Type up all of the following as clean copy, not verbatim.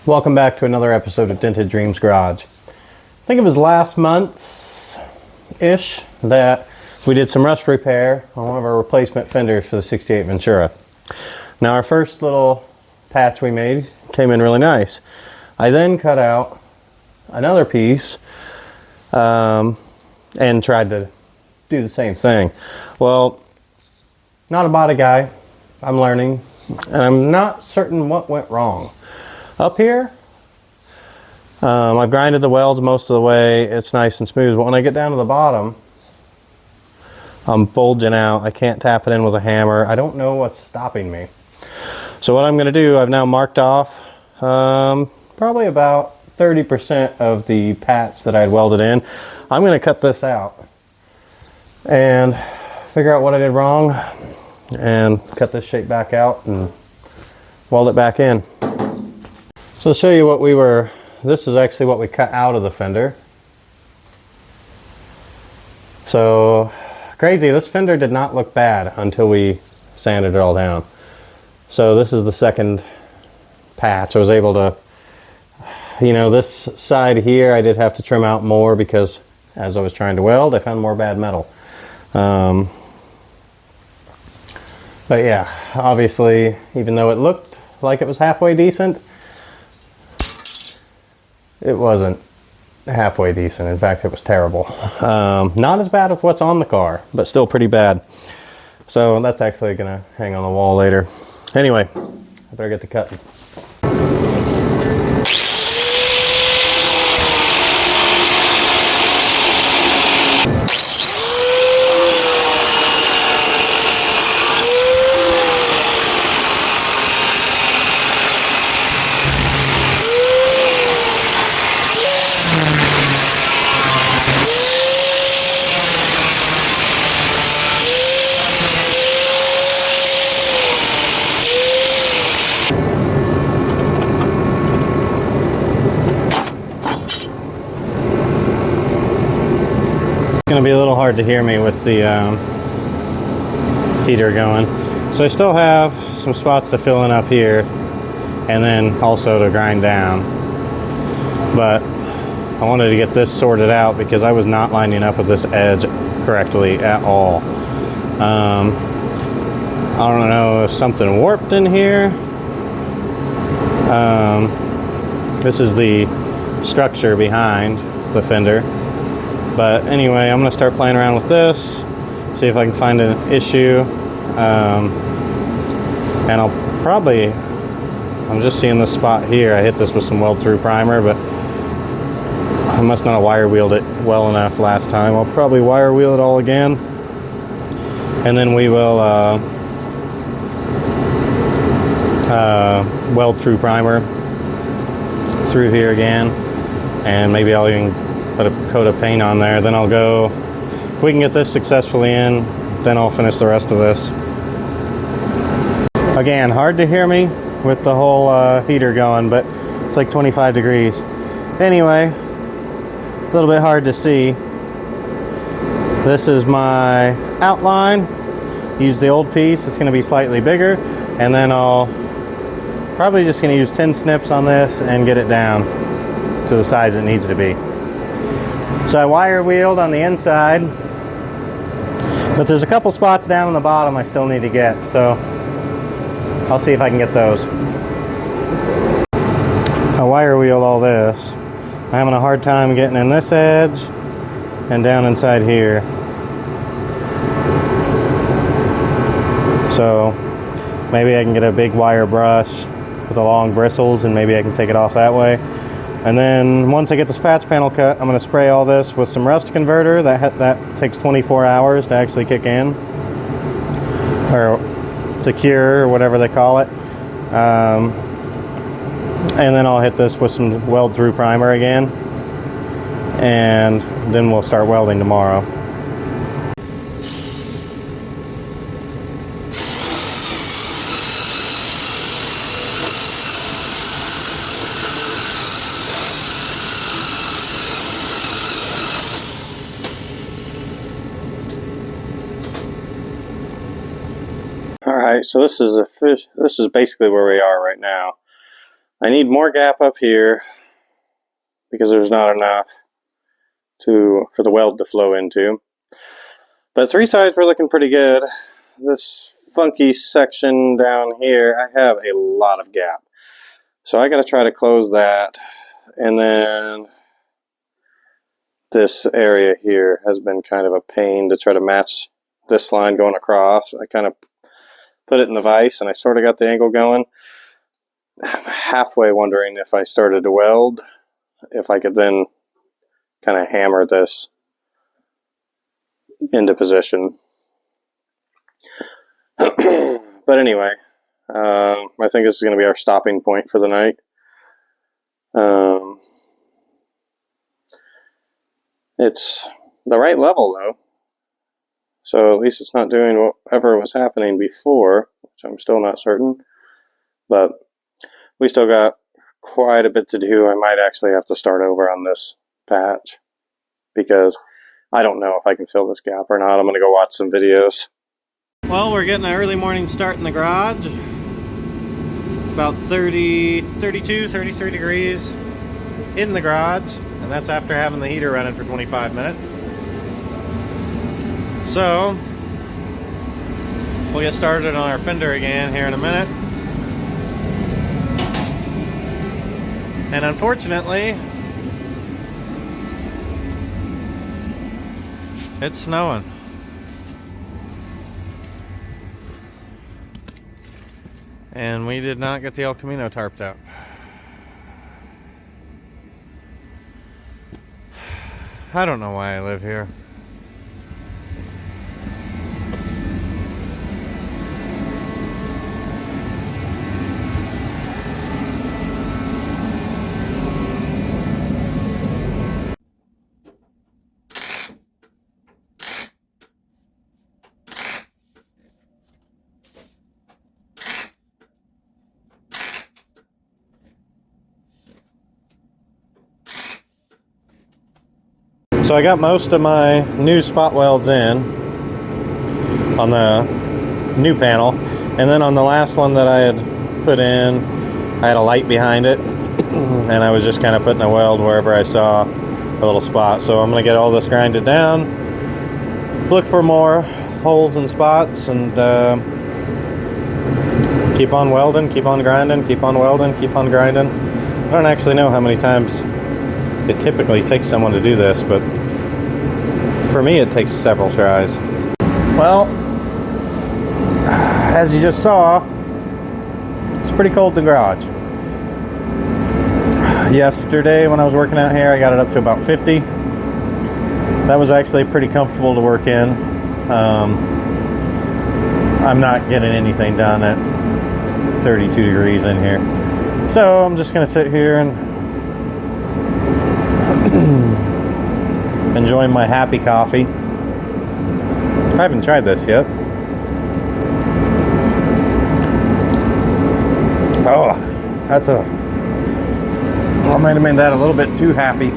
Welcome back to another episode of Dented Dreams Garage. I think it was last month-ish that we did some rust repair on one of our replacement fenders for the 68 Ventura. Now our first little patch we made came in really nice. I then cut out another piece and tried to do the same thing. Well, not a body guy. I'm learning, and I'm not certain what went wrong. Up here, I've grinded the welds most of the way. It's nice and smooth, but when I get down to the bottom, I'm bulging out. I can't tap it in with a hammer. I don't know what's stopping me. So what I'm going to do, I've now marked off probably about 30% of the patch that I had welded in. I'm going to cut this out and figure out what I did wrong and cut this shape back out and weld it back in. So I'll show you what this is actually what we cut out of the fender. So crazy, this fender did not look bad until we sanded it all down. So this is the second patch. I was able to, this side here I did have to trim out more because as I was trying to weld, I found more bad metal. But yeah, obviously, even though it looked like it was halfway decent, it wasn't halfway decent. In fact, it was terrible. Not as bad as what's on the car, but still pretty bad. So that's actually gonna hang on the wall later. Anyway, I better get to cutting. It's going to be a little hard to hear me with the heater going. So I still have some spots to fill in up here and then also to grind down. But I wanted to get this sorted out because I was not lining up with this edge correctly at all. I don't know if something warped in here. This is the structure behind the fender. But anyway, I'm going to start playing around with this, see if I can find an issue. And I'm just seeing this spot here. I hit this with some weld-through primer, but I must not have wire wheeled it well enough last time. I'll probably wire wheel it all again. And then we will weld-through primer through here again. And maybe I'll even put a coat of paint on there. Then I'll go, if we can get this successfully in, then I'll finish the rest of this. Again, hard to hear me with the whole heater going, but it's like 25 degrees. Anyway, a little bit hard to see. This is my outline. Use the old piece, it's going to be slightly bigger, and then I'll probably just going to use 10 snips on this and get it down to the size it needs to be. So I wire wheeled on the inside, but there's a couple spots down on the bottom I still need to get, so I'll see if I can get those. I wire wheeled all this. I'm having a hard time getting in this edge and down inside here. So maybe I can get a big wire brush with the long bristles and maybe I can take it off that way. And then once I get this patch panel cut, I'm going to spray all this with some rust converter. That takes 24 hours to actually kick in, or to cure, or whatever they call it. And then I'll hit this with some weld-through primer again, and then we'll start welding tomorrow. Alright, so this is basically where we are right now. I need more gap up here because there's not enough for the weld to flow into. But 3 sides were looking pretty good. This funky section down here, I have a lot of gap. So I got to try to close that. And then this area here has been kind of a pain to try to match this line going across. I kind of put it in the vise and I sort of got the angle going. I'm halfway wondering if I started to weld, if I could then kind of hammer this into position. But anyway, I think this is going to be our stopping point for the night. It's the right level though, so at least it's not doing whatever was happening before, which I'm still not certain, but we still got quite a bit to do. I might actually have to start over on this patch because I don't know if I can fill this gap or not. I'm going to go watch some videos. Well, we're getting an early morning start in the garage. About 32, 33 degrees in the garage, and that's after having the heater running for 25 minutes. So we'll get started on our fender again here in a minute. And unfortunately, it's snowing. And we did not get the El Camino tarped up. I don't know why I live here. So I got most of my new spot welds in on the new panel, and then on the last one that I had put in, I had a light behind it, and I was just kind of putting a weld wherever I saw a little spot. So I'm going to get all this grinded down, look for more holes and spots, and keep on welding, keep on grinding, keep on welding, keep on grinding. I don't actually know how many times it typically takes someone to do this, but for me it takes several tries. Well, as you just saw, it's pretty cold in the garage. Yesterday when I was working out here, I got it up to about 50. That was actually pretty comfortable to work in. I'm not getting anything done at 32 degrees in here. So I'm just gonna sit here and enjoying my happy coffee. I haven't tried this yet. Oh, I might have made that a little bit too happy.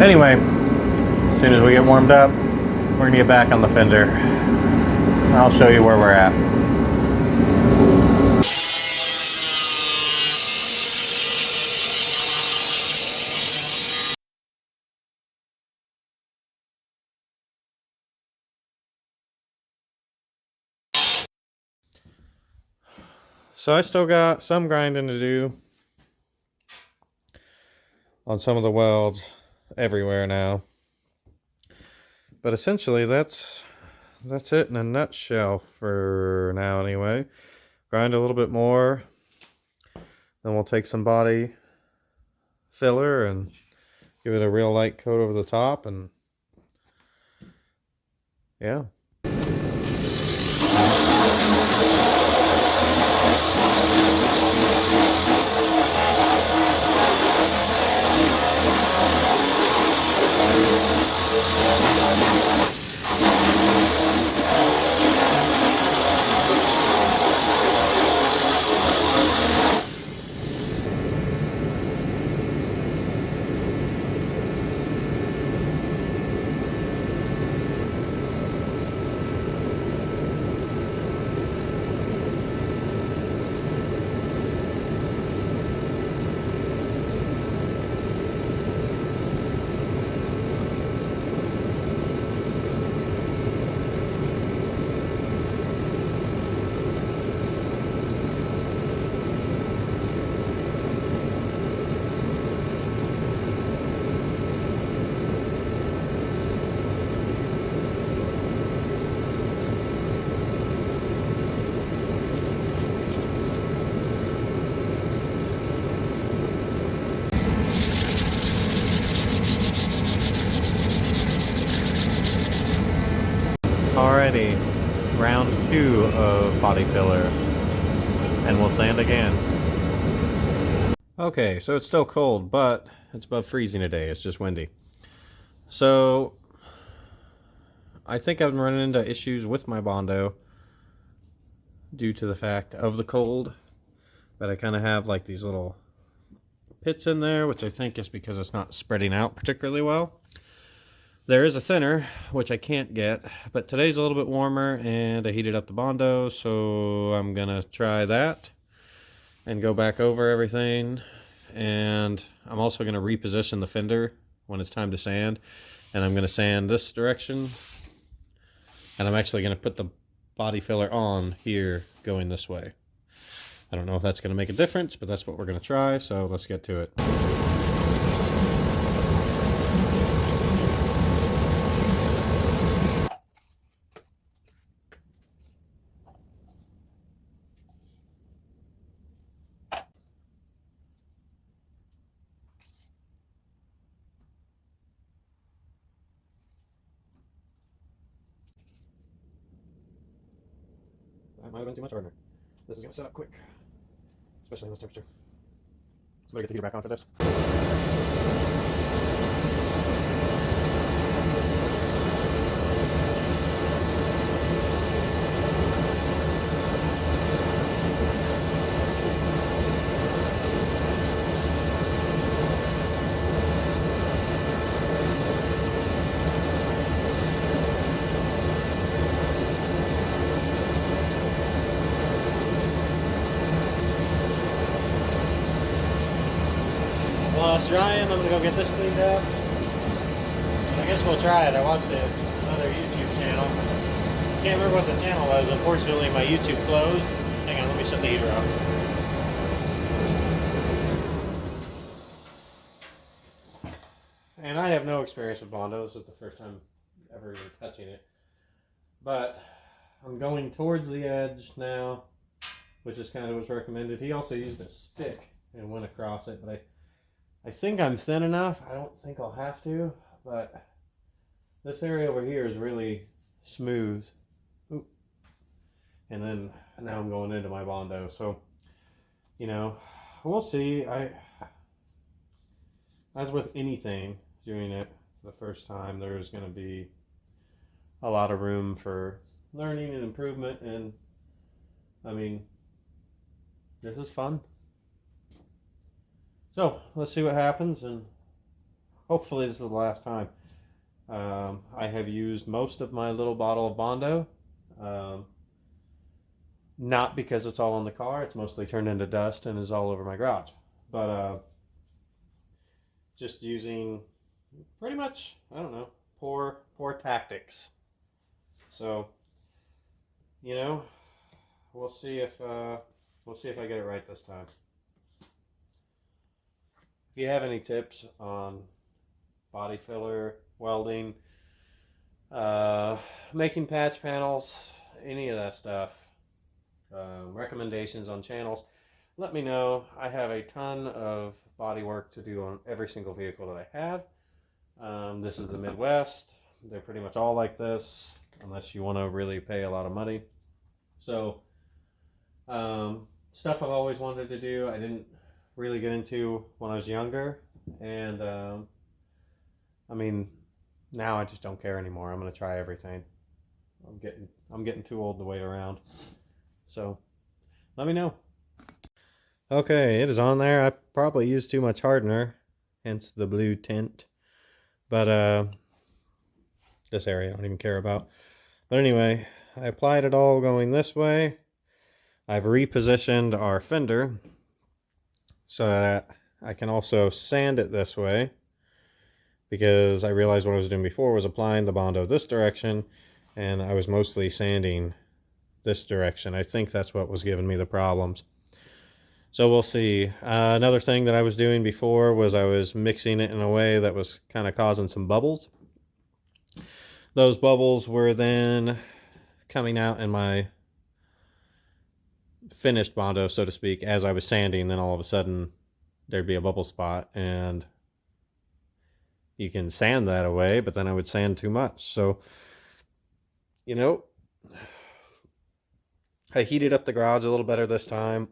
Anyway, as soon as we get warmed up, we're gonna get back on the fender. I'll show you where we're at. So I still got some grinding to do on some of the welds everywhere now. But essentially that's it in a nutshell for now anyway. Grind a little bit more, then we'll take some body filler and give it a real light coat over the top, and yeah. Alrighty, round 2 of body filler, and we'll sand again. Okay, so it's still cold, but it's above freezing today. It's just windy. So I think I've been running into issues with my Bondo due to the fact of the cold, but I kind of have like these little pits in there, which I think is because it's not spreading out particularly well. There is a thinner, which I can't get, but today's a little bit warmer and I heated up the Bondo, so I'm gonna try that and go back over everything. And I'm also gonna reposition the fender when it's time to sand, and I'm gonna sand this direction, and I'm actually gonna put the body filler on here going this way. I don't know if that's gonna make a difference, but that's what we're gonna try, so let's get to it. That might have been too much harder. This is going to set up quick, especially in this temperature. So better get the heater back on for this. While it's drying, I'm gonna go get this cleaned up. I guess we'll try it. I watched another YouTube channel. Can't remember what the channel was. Unfortunately, my YouTube closed. Hang on, let me shut the heater off. And I have no experience with Bondo. This is the first time ever even touching it. But I'm going towards the edge now, which is kind of what's recommended. He also used a stick and went across it, but I think I'm thin enough. I don't think I'll have to, but this area over here is really smooth. Ooh. And then now I'm going into my Bondo. So, you know, we'll see. As with anything, doing it the first time, there's going to be a lot of room for learning and improvement. And I mean, this is fun. So let's see what happens, and hopefully this is the last time. I have used most of my little bottle of Bondo, not because it's all in the car. It's mostly turned into dust and is all over my garage, but just using pretty much, I don't know, poor tactics. So, you know, we'll see if I get it right this time. If you have any tips on body filler, welding, making patch panels, any of that stuff, recommendations on channels, let me know. I have a ton of body work to do on every single vehicle that I have. This is the Midwest. They're pretty much all like this, unless you want to really pay a lot of money. So, stuff I've always wanted to do, I didn't really get into when I was younger, and I mean, now I just don't care anymore. I'm gonna try everything. I'm getting too old to wait around. So let me know. Okay, it is on there. I probably used too much hardener, hence the blue tint. But this area I don't even care about. But anyway, I applied it all going this way. I've repositioned our fender so that I can also sand it this way, because I realized what I was doing before was applying the Bondo this direction, and I was mostly sanding this direction. I think that's what was giving me the problems. So we'll see. Another thing that I was doing before was I was mixing it in a way that was kind of causing some bubbles. Those bubbles were then coming out in my finished Bondo, so to speak, as I was sanding. Then all of a sudden there'd be a bubble spot, and you can sand that away, but then I would sand too much. So you know, I heated up the garage a little better this time.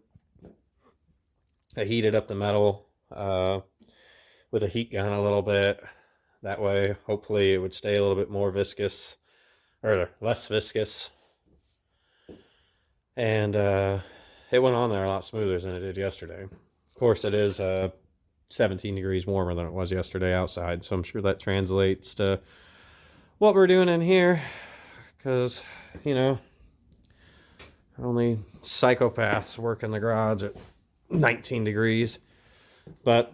I heated up the metal with a heat gun a little bit. That way, hopefully it would stay a little bit more viscous, or less viscous. And it went on there a lot smoother than it did yesterday. Of course, it is 17 degrees warmer than it was yesterday outside, so I'm sure that translates to what we're doing in here, because, you know, only psychopaths work in the garage at 19 degrees. But,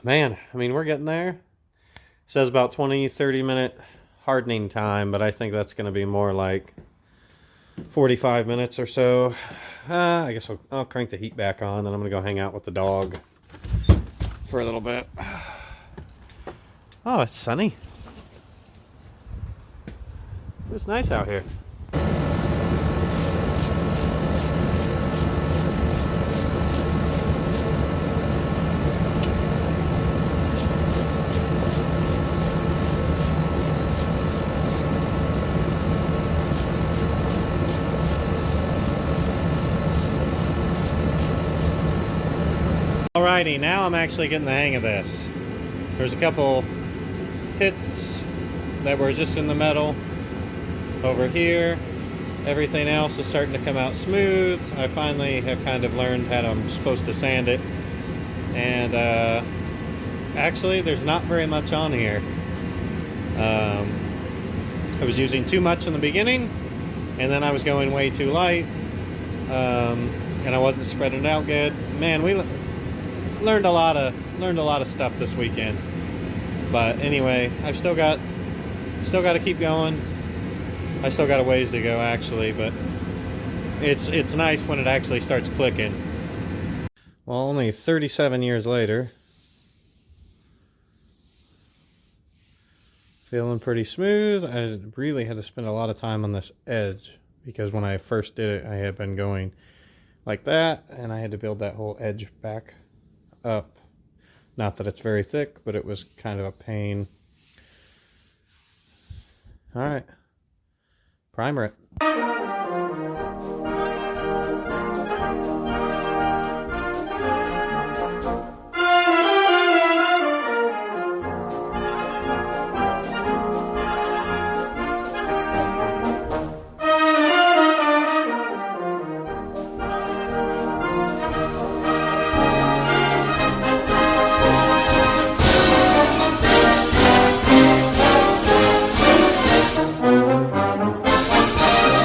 man, I mean, we're getting there. It says about 20-30 minute hardening time, but I think that's going to be more like 45 minutes or so. I guess I'll crank the heat back on, and I'm going to go hang out with the dog for a little bit. Oh, it's sunny. It's nice out here. Alrighty, now I'm actually getting the hang of this. There's a couple hits that were just in the metal over here. Everything else is starting to come out smooth. I finally have kind of learned how I'm supposed to sand it. And actually, there's not very much on here. I was using too much in the beginning, and then I was going way too light, and I wasn't spreading it out good. Man, we learned a lot of stuff this weekend. But anyway, I've still got to keep going. I still got a ways to go actually, but it's nice when it actually starts clicking. Well, only 37 years later, feeling pretty smooth. I really had to spend a lot of time on this edge, because when I first did it, I had been going like that, and I had to build that whole edge back up. Not that it's very thick, but it was kind of a pain. All right, primer it.